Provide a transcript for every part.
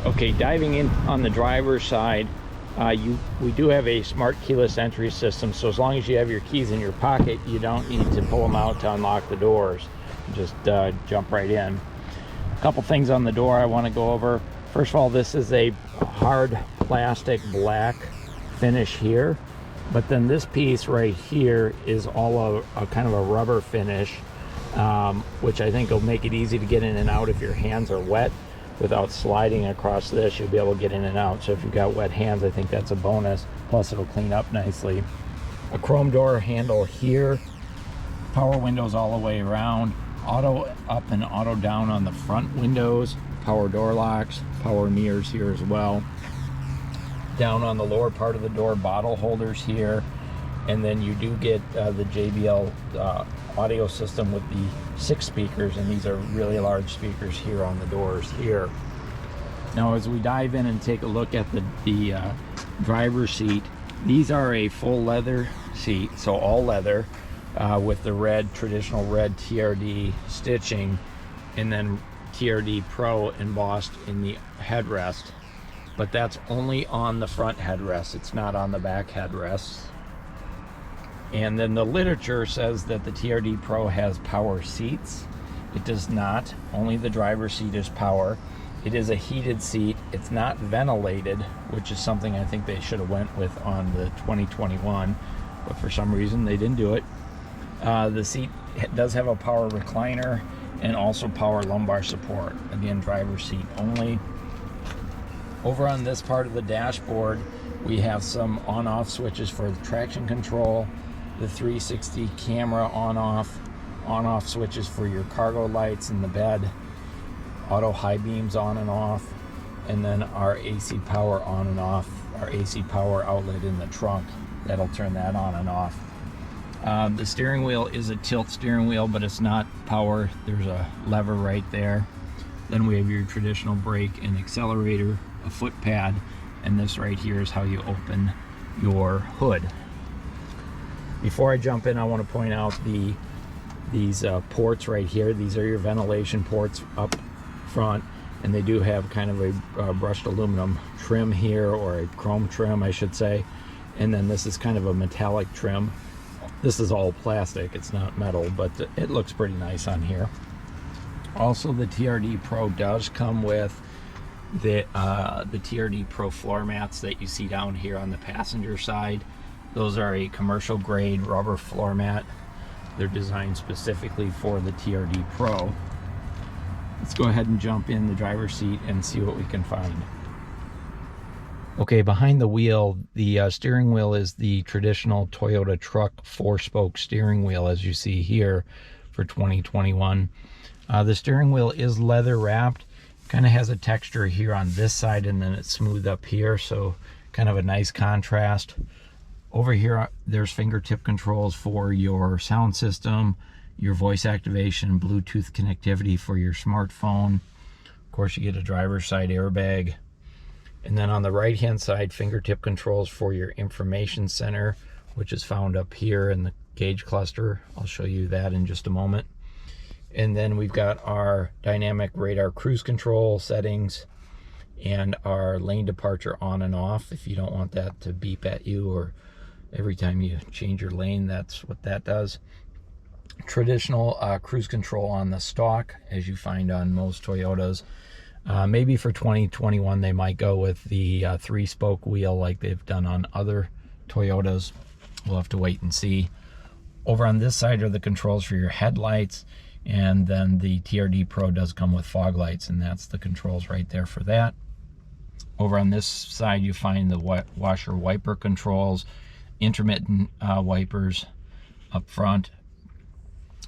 Okay, diving in on the driver's side, we do have a smart keyless entry system, so as long as you have your keys in your pocket, you don't need to pull them out to unlock the doors. Just jump right in. A couple things on the door I want to go over. First of all, this is a hard plastic black finish here, but then this piece right here is all a kind of a rubber finish, which I think will make it easy to get in and out if your hands are wet. Without sliding across this, you'll be able to get in and out. So if you've got wet hands, I think that's a bonus. Plus it'll clean up nicely. A chrome door handle here, power windows all the way around, auto up and auto down on the front windows, power door locks, power mirrors here as well. Down on the lower part of the door, bottle holders here, and then you do get the JBL audio system with the 6 speakers, and these are really large speakers here on the doors here. Now as we dive in and take a look at the driver's seat, these are a full leather seat, so all leather, with the traditional red TRD stitching, and then TRD Pro embossed in the headrest, but that's only on the front headrest, it's not on the back headrests. And then the literature says that the TRD Pro has power seats. It does not. Only the driver's seat is power. It is a heated seat. It's not ventilated, which is something I think they should have went with on the 2021, but for some reason they didn't do it. The seat does have a power recliner and also power lumbar support. Again, driver's seat only. Over on this part of the dashboard, we have some on-off switches for the traction control, the 360 camera on-off switches for your cargo lights in the bed, auto high beams on and off, and then our AC power on and off, our AC power outlet in the trunk. That'll turn that on and off. The steering wheel is a tilt steering wheel, but it's not power. There's a lever right there. Then we have your traditional brake and accelerator, a foot pad, and this right here is how you open your hood. Before I jump in, I want to point out these ports right here. These are your ventilation ports up front, and they do have kind of a brushed aluminum trim here, or a chrome trim I should say, and then this is kind of a metallic trim. This is all plastic, it's not metal, but it looks pretty nice on here. Also, the TRD Pro does come with the TRD Pro floor mats that you see down here on the passenger side. Those are a commercial grade rubber floor mat. They're designed specifically for the TRD Pro. Let's go ahead and jump in the driver's seat and see what we can find. Okay, behind the wheel, the steering wheel is the traditional Toyota truck 4-spoke steering wheel, as you see here for 2021. The steering wheel is leather wrapped. Kind of has a texture here on this side, and then it's smooth up here, so kind of a nice contrast. Over here, there's fingertip controls for your sound system, your voice activation, Bluetooth connectivity for your smartphone. Of course, you get a driver's side airbag. And then on the right-hand side, fingertip controls for your information center, which is found up here in the gauge cluster. I'll show you that in just a moment. And then we've got our dynamic radar cruise control settings and our lane departure on and off. If you don't want that to beep at you, or every time you change your lane, that's what that does. Traditional cruise control on the stalk, as you find on most Toyotas. Maybe for 2021 they might go with the 3-spoke wheel like they've done on other Toyotas. We'll have to wait and see. Over on this side are the controls for your headlights, and then the TRD Pro does come with fog lights, and that's the controls right there for that. Over on this side you find the washer wiper controls, intermittent wipers up front.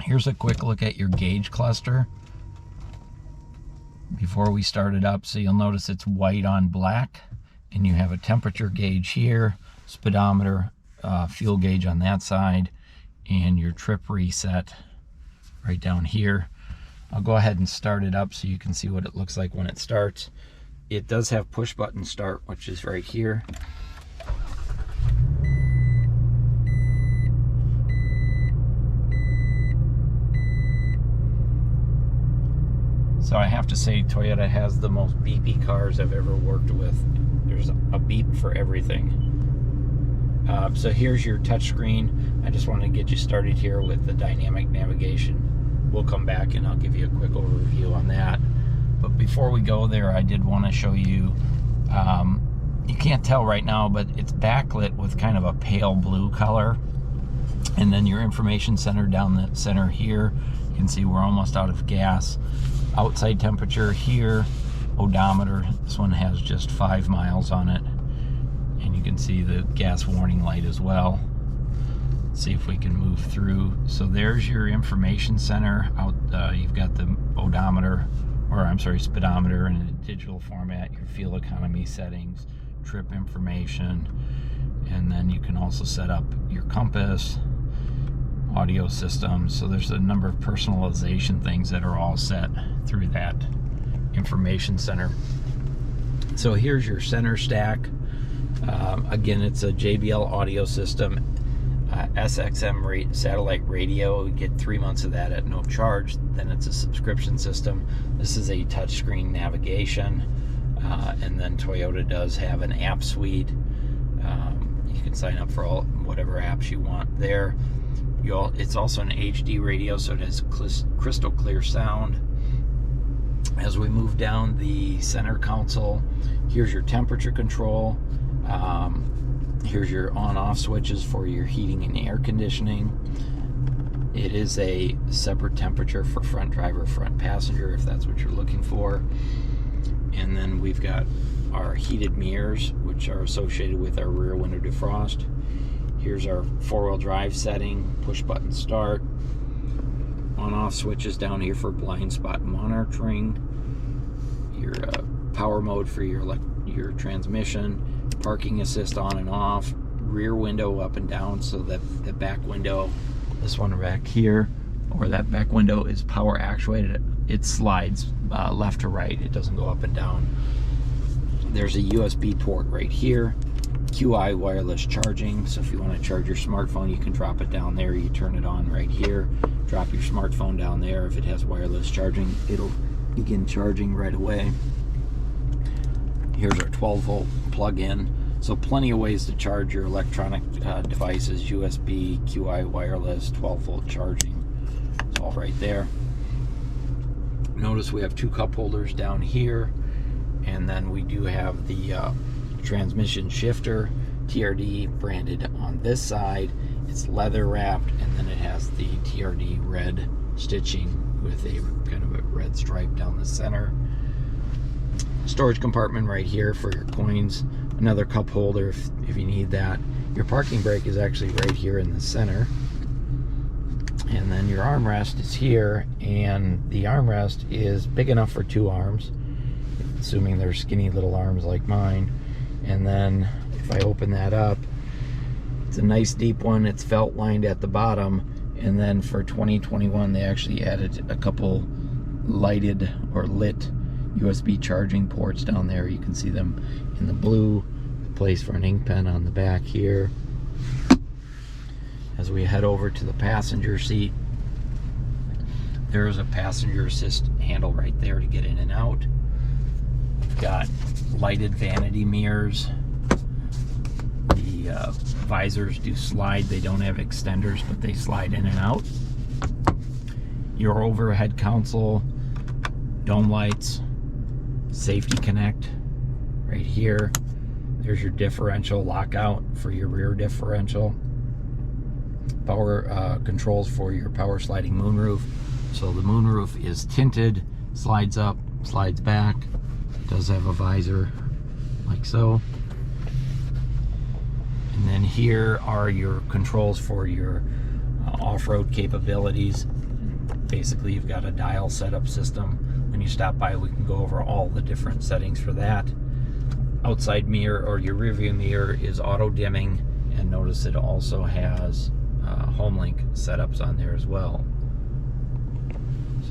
Here's a quick look at your gauge cluster before we start it up. So you'll notice it's white on black, and you have a temperature gauge here, speedometer, fuel gauge on that side, and your trip reset right down here. I'll go ahead and start it up so you can see what it looks like when it starts. It does have push button start, which is right here. So I have to say, Toyota has the most beepy cars I've ever worked with. There's a beep for everything. So here's your touchscreen. I just wanted to get you started here with the dynamic navigation. We'll come back and I'll give you a quick overview on that. But before we go there, I did want to show you, you can't tell right now, but it's backlit with kind of a pale blue color. And then your information center down the center here, you can see we're almost out of gas. Outside temperature here, odometer, this one has just 5 miles on it. And you can see the gas warning light as well. Let's see if we can move through. So there's your information center. You've got the odometer, or I'm sorry, speedometer in a digital format, your fuel economy settings, trip information, and then you can also set up your compass, audio system. So there's a number of personalization things that are all set through that information center. So here's your center stack. Again, it's a JBL audio system, SXM satellite radio. You get 3 months of that at no charge. Then it's a subscription system. This is a touchscreen navigation, and then Toyota does have an app suite. You can sign up for whatever apps you want there. It's also an HD radio, so it has crystal clear sound. As we move down the center console, here's your temperature control. Here's your on-off switches for your heating and air conditioning. It is a separate temperature for front driver, front passenger, if that's what you're looking for. And then we've got our heated mirrors, which are associated with our rear window defrost. Here's our four-wheel drive setting, push button start. On-off switches down here for blind spot monitoring. Your power mode for your transmission. Parking assist on and off, rear window up and down, so that the back window, this one back here, or that back window is power actuated. It slides left to right, it doesn't go up and down. There's a USB port right here, QI wireless charging, so if you want to charge your smartphone, you can drop it down there. You turn it on right here, drop your smartphone down there. If it has wireless charging, it'll begin charging right away. Here's our 12-volt plug-in. So plenty of ways to charge your electronic devices, USB, QI wireless, 12-volt charging. It's all right there. Notice we have 2 cup holders down here, and then we do have the transmission shifter, TRD branded on this side. It's leather wrapped, and then it has the TRD red stitching with a kind of a red stripe down the center. Storage compartment right here for your coins, another cup holder if you need that. Your parking brake is actually right here in the center, and then your armrest is here, and the armrest is big enough for 2 arms, assuming they're skinny little arms like mine. And then if I open that up, it's a nice deep one. It's felt lined at the bottom, and then for 2021 they actually added a couple lighted or lit USB charging ports down there. You can see them in the blue, place for an ink pen on the back here. As we head over to the passenger seat, there is a passenger assist handle right there to get in and out. We've got lighted vanity mirrors. The visors do slide. They don't have extenders, but they slide in and out. Your overhead console, dome lights, safety connect right here. There's your differential lockout for your rear differential. Power controls for your power sliding moonroof. So the moonroof is tinted, slides up, slides back. It does have a visor like so. And then here are your controls for your off-road capabilities. Basically, you've got a dial setup system. When you stop by, we can go over all the different settings for that. Outside mirror, or your rear view mirror, is auto dimming, and notice it also has HomeLink setups on there as well.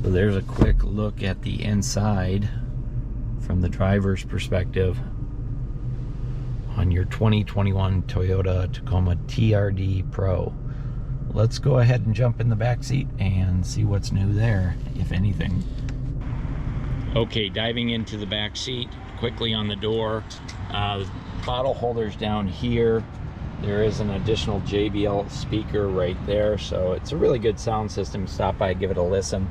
So there's a quick look at the inside from the driver's perspective on your 2021 Toyota Tacoma TRD Pro. Let's go ahead and jump in the back seat and see what's new there, if anything. Okay, diving into the back seat quickly on the door. Bottle holders down here. There is an additional JBL speaker right there, so it's a really good sound system. Stop by, give it a listen.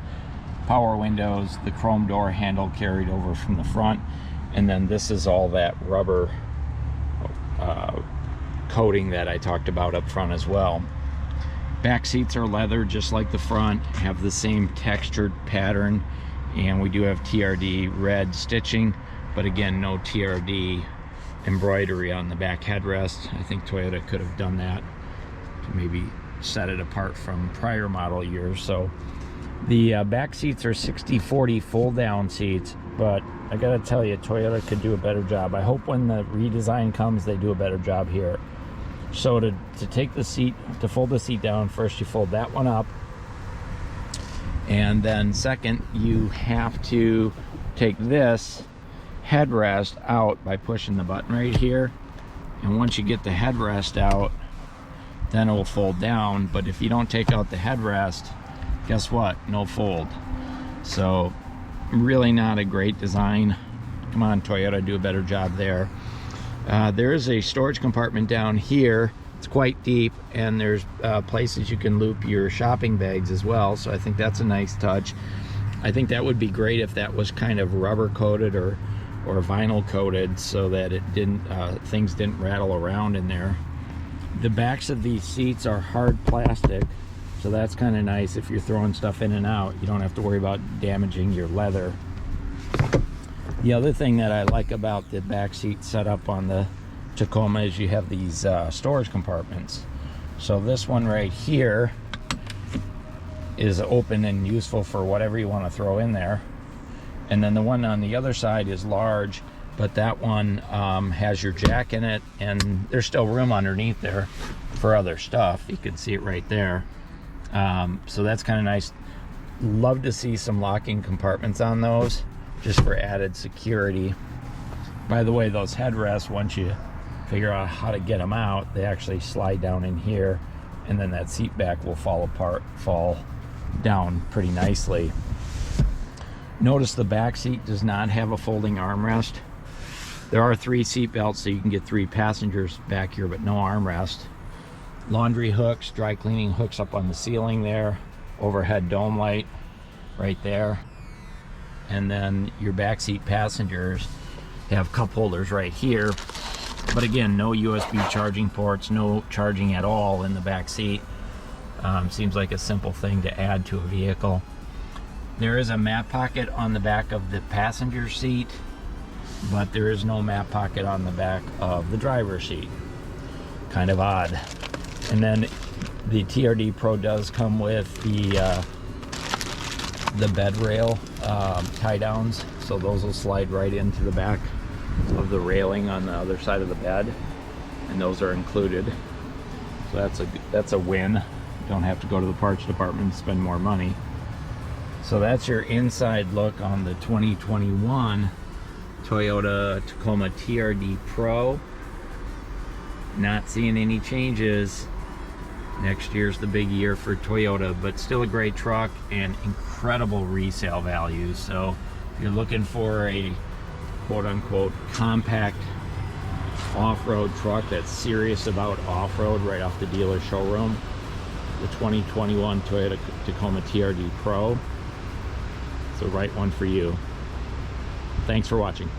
Power windows, the chrome door handle carried over from the front, and then this is all that rubber coating that I talked about up front as well. Back seats are leather just like the front, have the same textured pattern, and we do have TRD red stitching, but again, no TRD embroidery on the back headrest. I think Toyota could have done that to maybe set it apart from prior model years. So the back seats are 60/40 fold down seats, but I gotta tell you, Toyota could do a better job. I hope when the redesign comes, they do a better job here. So to take the seat, to fold the seat down, first you fold that one up, and then second you have to take this headrest out by pushing the button right here, and once you get the headrest out, then it will fold down. But if you don't take out the headrest, guess what? No fold. So really not a great design. Come on, Toyota, do a better job there. There is a storage compartment down here. It's quite deep, and there's places you can loop your shopping bags as well, so I think that's a nice touch. I think that would be great if that was kind of rubber coated or vinyl coated, so that it didn't things didn't rattle around in there. The backs of these seats are hard plastic, so that's kind of nice. If you're throwing stuff in and out, you don't have to worry about damaging your leather. The other thing that I like about the back seat setup on the Tacoma is you have these storage compartments. So this one right here is open and useful for whatever you want to throw in there. And then the one on the other side is large, but that one has your jack in it, and there's still room underneath there for other stuff. You can see it right there. So that's kind of nice. Love to see some locking compartments on those, just for added security. By the way, those headrests, once you figure out how to get them out, they actually slide down in here, and then that seat back will fall down pretty nicely. Notice the back seat does not have a folding armrest. There are 3 seat belts, so you can get 3 passengers back here, but no armrest. Laundry hooks, dry cleaning hooks up on the ceiling there, overhead dome light right there. And then your back seat passengers have cup holders right here. But again, no USB charging ports, no charging at all in the back seat. Seems like a simple thing to add to a vehicle. There is a map pocket on the back of the passenger seat, but there is no map pocket on the back of the driver's seat. Kind of odd. And then the TRD Pro does come with the bed rail tie downs, so those will slide right into the back of the railing on the other side of the bed, and those are included. So that's a win. Don't have to go to the parts department and spend more money. So that's your inside look on the 2021 Toyota Tacoma TRD Pro. Not seeing any changes. Next year's the big year for Toyota, but still a great truck and incredible resale value. So if you're looking for a quote-unquote compact off-road truck that's serious about off-road right off the dealer showroom, the 2021 Toyota Tacoma TRD Pro, it's the right one for you. Thanks for watching.